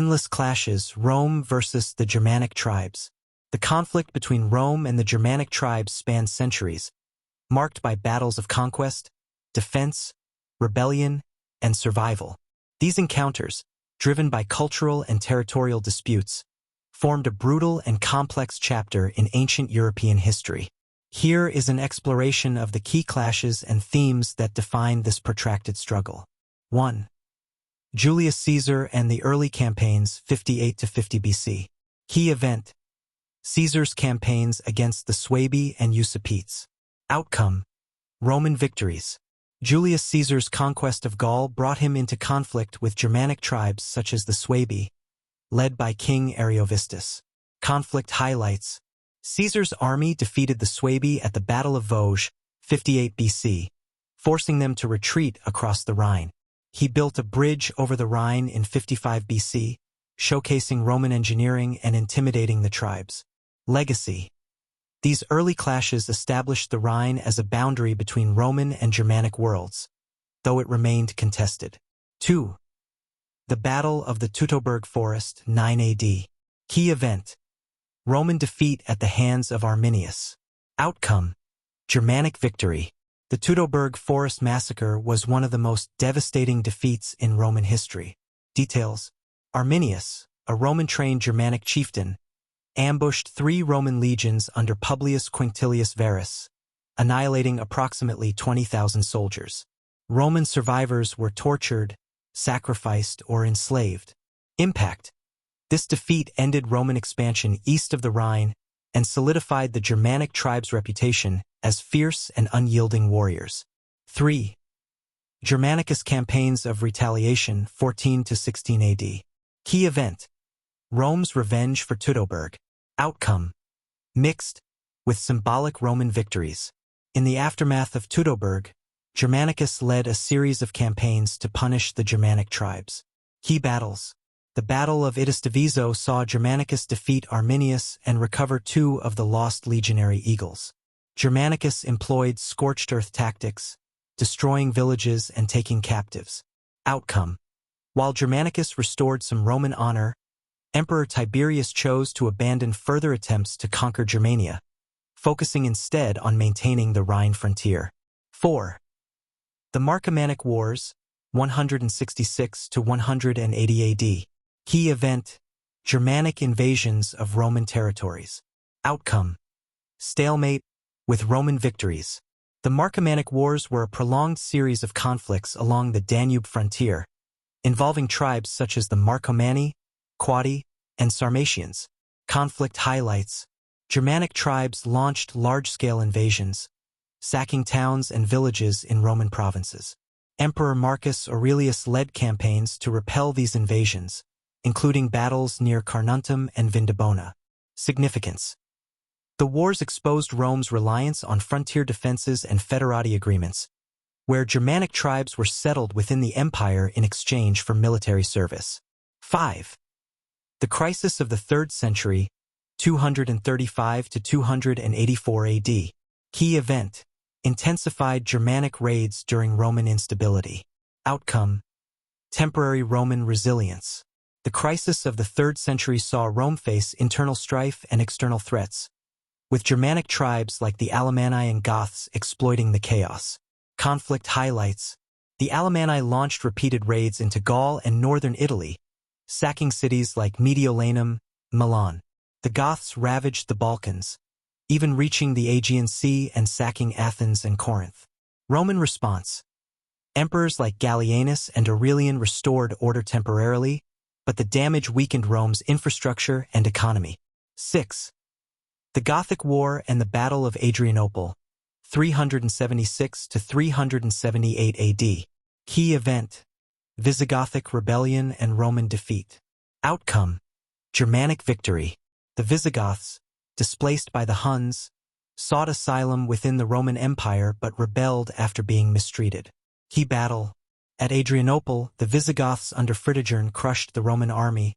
Endless clashes, Rome versus the Germanic tribes. The conflict between Rome and the Germanic tribes spanned centuries, marked by battles of conquest, defense, rebellion, and survival. These encounters, driven by cultural and territorial disputes, formed a brutal and complex chapter in ancient European history. Here is an exploration of the key clashes and themes that define this protracted struggle. 1. Julius Caesar and the early campaigns 58 to 50 BC. Key event: Caesar's campaigns against the Suebi and Usipetes. Outcome: Roman victories. Julius Caesar's conquest of Gaul brought him into conflict with Germanic tribes such as the Suebi, led by King Ariovistus. Conflict highlights: Caesar's army defeated the Suebi at the Battle of Vosges, 58 BC, forcing them to retreat across the Rhine. He built a bridge over the Rhine in 55 BC, showcasing Roman engineering and intimidating the tribes. Legacy: These early clashes established the Rhine as a boundary between Roman and Germanic worlds, though it remained contested. 2. The Battle of the Teutoburg Forest, 9 AD. Key event: Roman defeat at the hands of Arminius. Outcome: Germanic victory. The Teutoburg Forest massacre was one of the most devastating defeats in Roman history. Details: Arminius, a Roman-trained Germanic chieftain, ambushed 3 Roman legions under Publius Quinctilius Varus, annihilating approximately 20,000 soldiers. Roman survivors were tortured, sacrificed, or enslaved. Impact: This defeat ended Roman expansion east of the Rhine and solidified the Germanic tribes' reputation as fierce and unyielding warriors. 3. Germanicus campaigns of retaliation, 14 to 16 AD. Key event: Rome's revenge for Teutoburg. Outcome: Mixed, with symbolic Roman victories. In the aftermath of Teutoburg, Germanicus led a series of campaigns to punish the Germanic tribes. Key battles: The Battle of Idistavizo saw Germanicus defeat Arminius and recover 2 of the lost legionary eagles. Germanicus employed scorched earth tactics, destroying villages and taking captives. Outcome: While Germanicus restored some Roman honor, Emperor Tiberius chose to abandon further attempts to conquer Germania, focusing instead on maintaining the Rhine frontier. 4. The Marcomannic Wars, 166 to 180 AD. Key event: Germanic invasions of Roman territories. Outcome: Stalemate, with Roman victories. The Marcomannic Wars were a prolonged series of conflicts along the Danube frontier, involving tribes such as the Marcomanni, Quadi, and Sarmatians. Conflict highlights: Germanic tribes launched large-scale invasions, sacking towns and villages in Roman provinces. Emperor Marcus Aurelius led campaigns to repel these invasions, including battles near Carnuntum and Vindobona. Significance: The wars exposed Rome's reliance on frontier defenses and federati agreements, where Germanic tribes were settled within the empire in exchange for military service. 5. The crisis of the 3rd century, 235 to 284 AD. Key event: Intensified Germanic raids during Roman instability. Outcome: Temporary Roman resilience. The crisis of the 3rd century saw Rome face internal strife and external threats, with Germanic tribes like the Alemanni and Goths exploiting the chaos. Conflict highlights: The Alemanni launched repeated raids into Gaul and northern Italy, sacking cities like Mediolanum, Milan. The Goths ravaged the Balkans, even reaching the Aegean Sea and sacking Athens and Corinth. Roman response: Emperors like Gallienus and Aurelian restored order temporarily, but the damage weakened Rome's infrastructure and economy. 6. The Gothic War and the Battle of Adrianople, 376 to 378 AD. Key event: Visigothic rebellion and Roman defeat. Outcome: Germanic victory. The Visigoths, displaced by the Huns, sought asylum within the Roman Empire but rebelled after being mistreated. Key battle: At Adrianople, the Visigoths under Fritigern crushed the Roman army,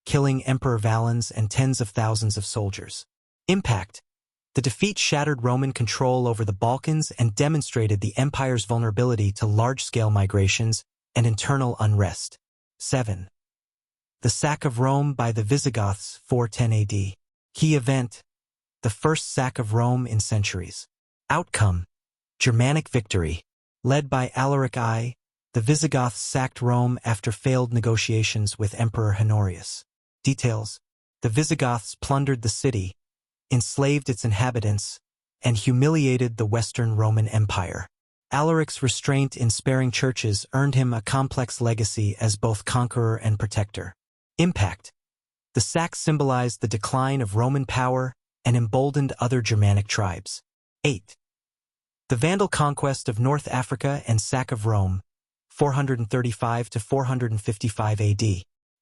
killing Emperor Valens and tens of thousands of soldiers. Impact: The defeat shattered Roman control over the Balkans and demonstrated the empire's vulnerability to large-scale migrations and internal unrest. 7. The sack of Rome by the Visigoths, 410 AD. Key event: the first sack of Rome in centuries. Outcome: Germanic victory. Led by Alaric I, the Visigoths sacked Rome after failed negotiations with Emperor Honorius. Details: the Visigoths plundered the city, enslaved its inhabitants, and humiliated the Western Roman Empire. Alaric's restraint in sparing churches earned him a complex legacy as both conqueror and protector. Impact: the sack symbolized the decline of Roman power and emboldened other Germanic tribes. 8. The Vandal conquest of North Africa and sack of Rome, 435 to 455 AD.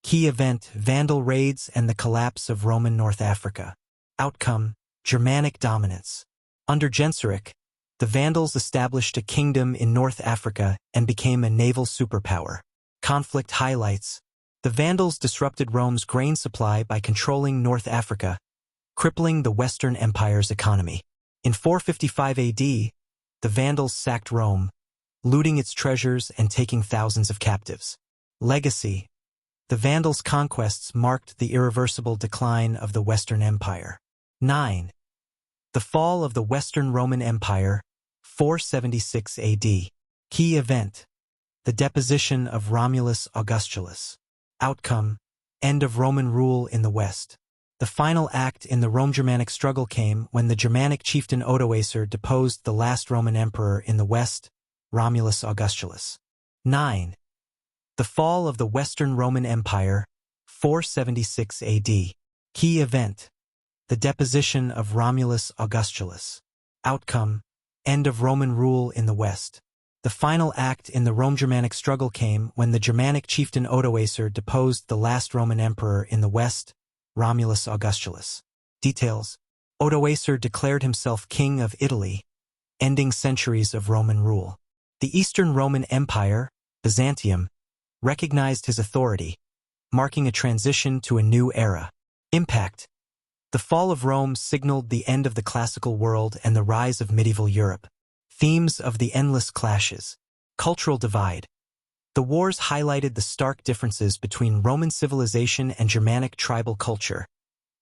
Key event: Vandal raids and the collapse of Roman North Africa. Outcome: Germanic dominance. Under Genseric, the Vandals established a kingdom in North Africa and became a naval superpower. Conflict highlights: the Vandals disrupted Rome's grain supply by controlling North Africa, crippling the Western Empire's economy. In 455 AD, the Vandals sacked Rome, looting its treasures and taking thousands of captives. Legacy: the Vandals' conquests marked the irreversible decline of the Western Empire. 9. The fall of the Western Roman Empire, 476 AD. Key event: the deposition of Romulus Augustulus. Outcome: end of Roman rule in the West. The final act in the Rome-Germanic struggle came when the Germanic chieftain Odoacer deposed the last Roman emperor in the West, Romulus Augustulus. 9. The fall of the Western Roman Empire, 476 AD. Key event: the deposition of Romulus Augustulus. Outcome: end of Roman rule in the West. The final act in the Rome-Germanic struggle came when the Germanic chieftain Odoacer deposed the last Roman emperor in the West, Romulus Augustulus. Details: Odoacer declared himself king of Italy, ending centuries of Roman rule. The Eastern Roman Empire, Byzantium, recognized his authority, marking a transition to a new era. Impact: the fall of Rome signaled the end of the classical world and the rise of medieval Europe. Themes of the endless clashes. Cultural divide. The wars highlighted the stark differences between Roman civilization and Germanic tribal culture,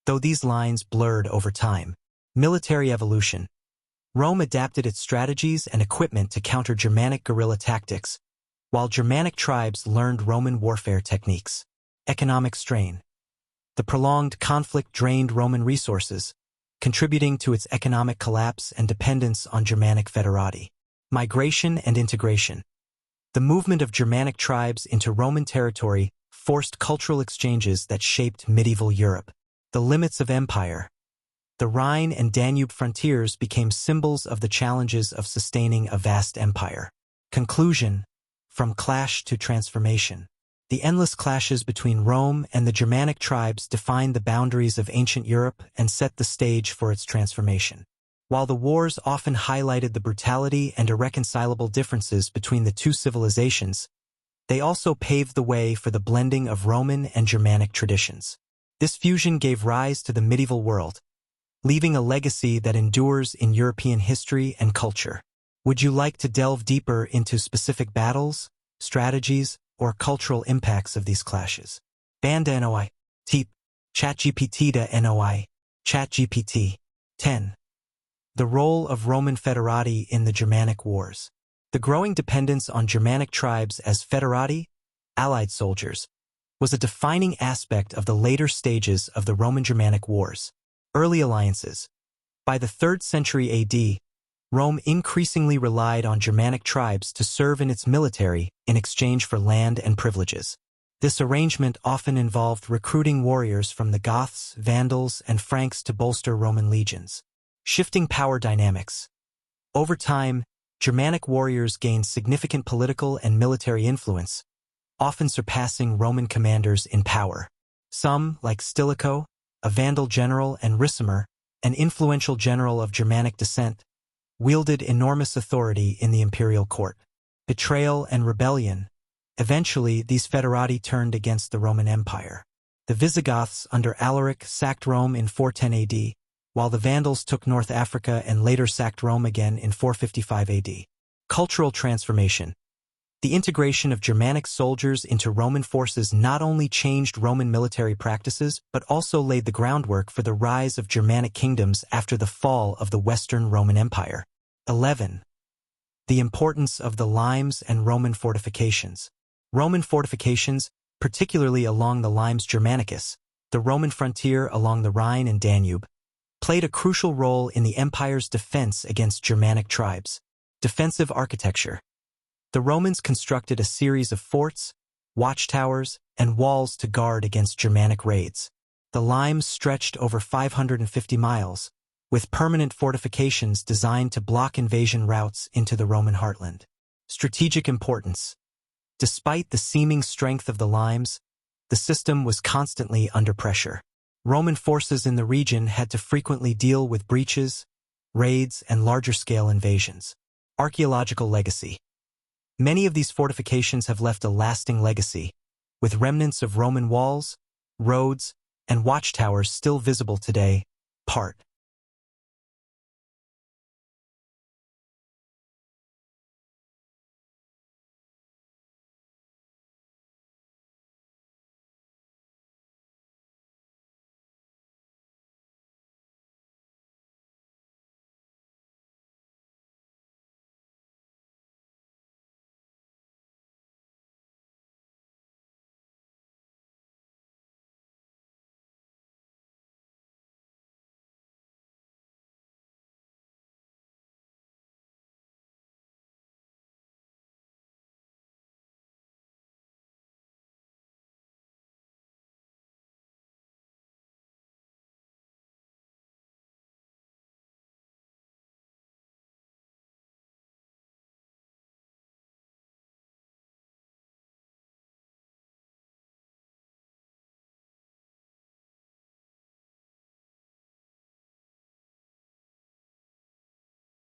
though these lines blurred over time. Military evolution. Rome adapted its strategies and equipment to counter Germanic guerrilla tactics, while Germanic tribes learned Roman warfare techniques. Economic strain. The prolonged conflict drained Roman resources, contributing to its economic collapse and dependence on Germanic federati. Migration and integration. The movement of Germanic tribes into Roman territory forced cultural exchanges that shaped medieval Europe. The limits of empire. The Rhine and Danube frontiers became symbols of the challenges of sustaining a vast empire. Conclusion: from clash to transformation. The endless clashes between Rome and the Germanic tribes defined the boundaries of ancient Europe and set the stage for its transformation. While the wars often highlighted the brutality and irreconcilable differences between the two civilizations, they also paved the way for the blending of Roman and Germanic traditions. This fusion gave rise to the medieval world, leaving a legacy that endures in European history and culture. Would you like to delve deeper into specific battles, strategies, or cultural impacts of these clashes? Banda NOI. Teep. ChatGPT da NOI. ChatGPT. 10. The role of Roman federati in the Germanic Wars. The growing dependence on Germanic tribes as federati, allied soldiers, was a defining aspect of the later stages of the Roman-Germanic Wars. Early alliances. By the 3rd century AD, Rome increasingly relied on Germanic tribes to serve in its military in exchange for land and privileges. This arrangement often involved recruiting warriors from the Goths, Vandals, and Franks to bolster Roman legions. Shifting power dynamics. Over time, Germanic warriors gained significant political and military influence, often surpassing Roman commanders in power. Some, like Stilicho, a Vandal general, and Ricimer, an influential general of Germanic descent, wielded enormous authority in the imperial court. Betrayal and rebellion. Eventually, these federati turned against the Roman Empire. The Visigoths under Alaric sacked Rome in 410 AD, while the Vandals took North Africa and later sacked Rome again in 455 AD. Cultural transformation. The integration of Germanic soldiers into Roman forces not only changed Roman military practices, but also laid the groundwork for the rise of Germanic kingdoms after the fall of the Western Roman Empire. 11. The importance of the limes and Roman fortifications. Roman fortifications, particularly along the limes Germanicus, the Roman frontier along the Rhine and Danube, played a crucial role in the empire's defense against Germanic tribes. Defensive architecture. The Romans constructed a series of forts, watchtowers, and walls to guard against Germanic raids. The limes stretched over 550 miles, with permanent fortifications designed to block invasion routes into the Roman heartland. Strategic importance. Despite the seeming strength of the limes, the system was constantly under pressure. Roman forces in the region had to frequently deal with breaches, raids, and larger-scale invasions. Archaeological legacy. Many of these fortifications have left a lasting legacy, with remnants of Roman walls, roads, and watchtowers still visible today. Part